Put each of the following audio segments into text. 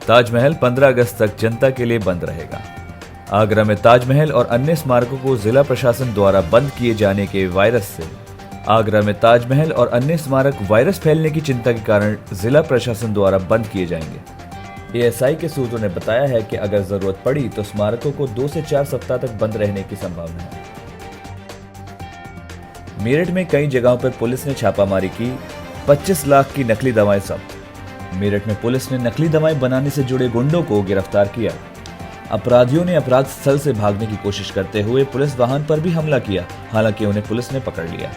ताजमहल 15 अगस्त तक जनता के लिए बंद रहेगा। आगरा में ताजमहल और अन्य स्मारकों को जिला प्रशासन द्वारा बंद किए जाने के आगरा में ताजमहल और अन्य स्मारक वायरस फैलने की चिंता के कारण जिला प्रशासन द्वारा बंद किए जाएंगे। एएसआई के सूत्रों ने बताया है कि अगर जरूरत पड़ी तो स्मारकों को 2 से 4 सप्ताह तक बंद रहने की संभावना है। मेरठ में कई जगहों पर पुलिस ने छापामारी की, 25 लाख की नकली दवाएं जब्त। मेरठ में पुलिस ने नकली दवाएं बनाने से जुड़े गुंडों को गिरफ्तार किया। अपराधियों ने अपराध स्थल से भागने की कोशिश करते हुए पुलिस वाहन पर भी हमला किया, हालांकि उन्हें पुलिस ने पकड़ लिया।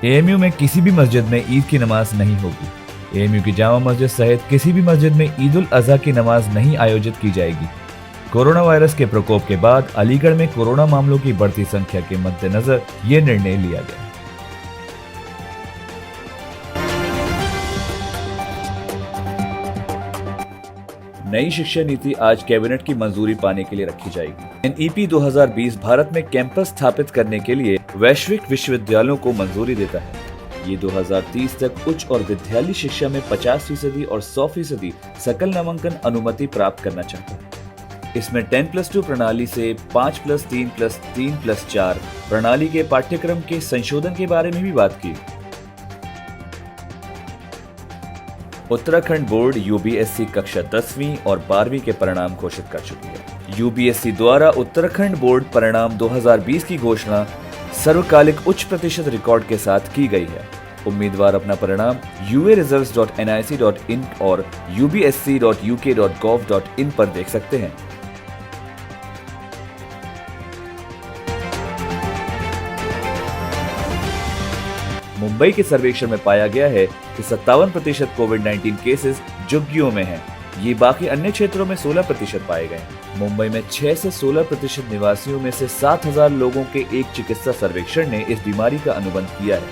एएमयू में किसी भी मस्जिद में ईद की नमाज नहीं होगी। एएमयू की जामा मस्जिद सहित किसी भी मस्जिद में ईद उल अजहा की नमाज नहीं आयोजित की जाएगी। कोरोना वायरस के प्रकोप के बाद अलीगढ़ में कोरोना मामलों की बढ़ती संख्या के मद्देनजर ये निर्णय लिया गया। नई शिक्षा नीति आज कैबिनेट की मंजूरी पाने के लिए रखी जाएगी। एनईपी 2020 भारत में कैंपस स्थापित करने के लिए वैश्विक विश्वविद्यालयों को मंजूरी देता है। ये 2030 तक उच्च और विद्यालयी शिक्षा में 50% और 100% सकल नामांकन अनुमति प्राप्त करना चाहता है। इसमें 10+2 प्रणाली से 5+3+3+4 प्रणाली के पाठ्यक्रम के संशोधन के बारे में भी बात की। उत्तराखंड बोर्ड यूबीएससी कक्षा 10वीं और 12वीं के परिणाम घोषित कर चुकी है। यूबीएससी द्वारा उत्तराखंड बोर्ड परिणाम 2020 की घोषणा सर्वकालिक उच्च प्रतिशत रिकॉर्ड के साथ की गई है। उम्मीदवार अपना परिणाम uaresults.nic.in और ubsc.uk.gov.in पर देख सकते हैं। मुंबई के सर्वेक्षण में पाया गया है कि 57% कोविड-19 केसेस झुग्गियों में हैं। ये बाकी अन्य क्षेत्रों में 16% पाए गए। मुंबई में 6 से 16% निवासियों में से 7,000 लोगों के एक चिकित्सा सर्वेक्षण ने इस बीमारी का अनुबंध किया है।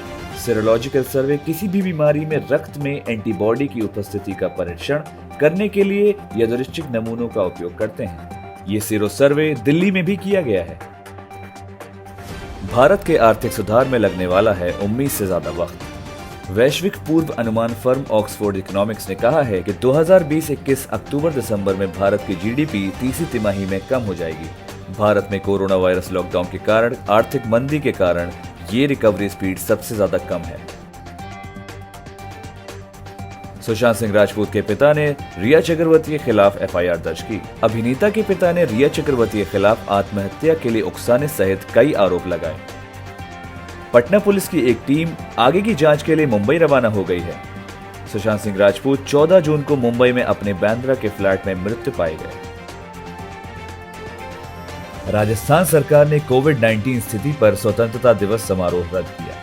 सीरोलॉजिकल सर्वे किसी भी बीमारी में रक्त में एंटीबॉडी की उपस्थिति का परीक्षण करने के लिए यादृच्छिक नमूनों का उपयोग करते हैं। ये सीरो सर्वे दिल्ली में भी किया गया है। भारत के आर्थिक सुधार में लगने वाला है 19 से ज्यादा वक्त। वैश्विक पूर्व अनुमान फर्म ऑक्सफोर्ड इकोनॉमिक्स ने कहा है कि 2020-21 अक्टूबर-दिसंबर में भारत की जीडीपी तीसरी तिमाही में कम हो जाएगी। भारत में कोरोना वायरस लॉकडाउन के कारण आर्थिक मंदी के कारण ये रिकवरी स्पीड सबसे ज्यादा कम है। सुशांत सिंह राजपूत के पिता ने रिया चक्रवर्ती के खिलाफ एफआईआर दर्ज की। अभिनेता के पिता ने रिया चक्रवर्ती के खिलाफ आत्महत्या के लिए उकसाने सहित कई आरोप लगाए। पटना पुलिस की एक टीम आगे की जांच के लिए मुंबई रवाना हो गई है। सुशांत सिंह राजपूत 14 जून को मुंबई में अपने बांद्रा के फ्लैट में मृत्यु पाए गए। राजस्थान सरकार ने कोविड-19 स्थिति पर स्वतंत्रता दिवस समारोह रद्द किया।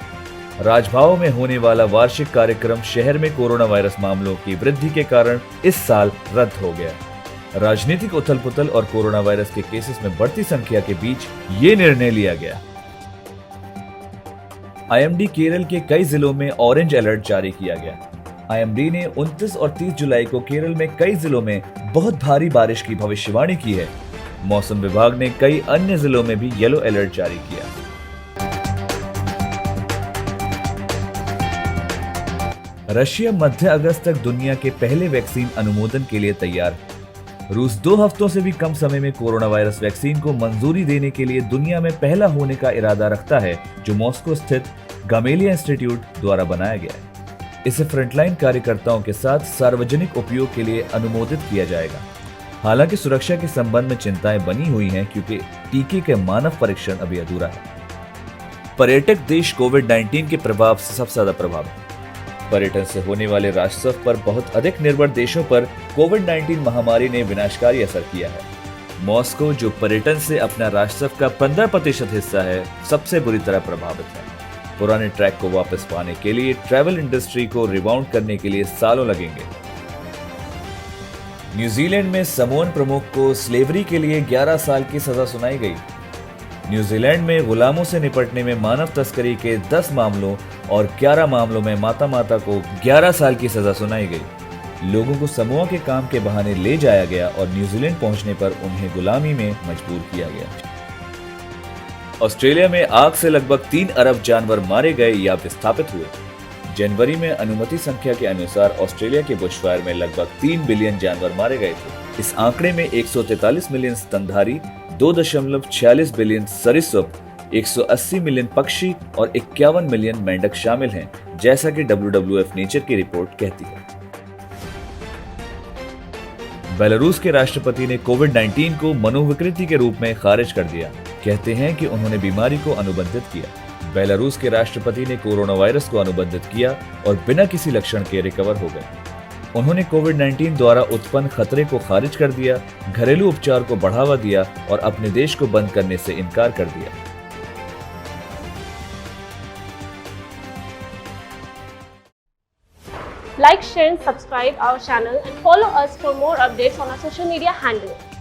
राजभवन में होने वाला वार्षिक कार्यक्रम शहर में कोरोना वायरस मामलों की वृद्धि के कारण इस साल रद्द हो गया। राजनीतिक उथल-पुथल और कोरोना वायरस के केसेस में बढ़ती संख्या के बीच ये निर्णय लिया गया। आईएमडी केरल के कई जिलों में ऑरेंज अलर्ट जारी किया गया। आईएमडी ने 29 और 30 जुलाई को केरल में कई जिलों में बहुत भारी बारिश की भविष्यवाणी की है। मौसम विभाग ने कई अन्य जिलों में भी येलो अलर्ट जारी किया। रशिया मध्य अगस्त तक दुनिया के पहले वैक्सीन अनुमोदन के लिए तैयार है। रूस 2 हफ्तों से भी कम समय में कोरोना वायरस वैक्सीन को मंजूरी देने के लिए दुनिया में पहला होने का इरादा रखता है, जो मॉस्को स्थित गामेलिया इंस्टीट्यूट द्वारा बनाया गया है। इसे फ्रंटलाइन कार्यकर्ताओं के साथ सार्वजनिक उपयोग के लिए अनुमोदित किया जाएगा। हालांकि सुरक्षा के संबंध में चिंताएं बनी हुई हैं, क्योंकि टीके के मानव परीक्षण अभी अधूरा है। पर्यटक देश कोविड-19 के प्रभाव से सबसे ज्यादा प्रभावित। पर्यटन से होने वाले राजस्व पर बहुत अधिक निर्भर देशों पर कोविड-19 महामारी ने विनाशकारी असर किया है। मॉस्को, जो पर्यटन से अपना राजस्व का 15% हिस्सा है, सबसे बुरी तरह प्रभावित है। पुराने ट्रैक को वापस पाने के लिए ट्रैवल इंडस्ट्री को रिबाउंड करने के लिए सालों लगेंगे। न्यूजीलैंड में समोन प्रमुख को स्लेवरी के लिए 11 साल की सजा सुनाई गई। न्यूजीलैंड में गुलामों से निपटने में मानव तस्करी के 10 मामलों और 11 मामलों में माता को 11 साल की सजा सुनाई गई। लोगों को समोआ के काम के बहाने ले जाया गया और न्यूजीलैंड पहुंचने पर उन्हें गुलामी में मजबूर किया गया। ऑस्ट्रेलिया में आग से लगभग 3 अरब जानवर मारे गए या विस्थापित हुए। जनवरी में अनुमति संख्या के अनुसार ऑस्ट्रेलिया के बुशफायर में लगभग 3 बिलियन जानवर मारे गए थे। इस आंकड़े में 143 मिलियन स्तनधारी, 2.46 बिलियन सरीसृप, 180 मिलियन पक्षी और 51 मिलियन मेंढक शामिल हैं, जैसा कि WWF नेचर की रिपोर्ट कहती है। बेलारूस के राष्ट्रपति ने कोविड-19 को मनोविकृति के रूप में खारिज कर दिया। कहते हैं कि उन्होंने बीमारी को अनुबंधित किया। बेलारूस के राष्ट्रपति ने कोरोना वायरस को अनुबंधित किया और बिना किसी लक्षण के रिकवर हो गए। उन्होंने कोविड-19 द्वारा उत्पन्न खतरे को खारिज कर दिया, घरेलू उपचार को बढ़ावा दिया और अपने देश को बंद करने से इनकार कर दिया। Like, share and subscribe our channel and follow us for more updates on our social media handle.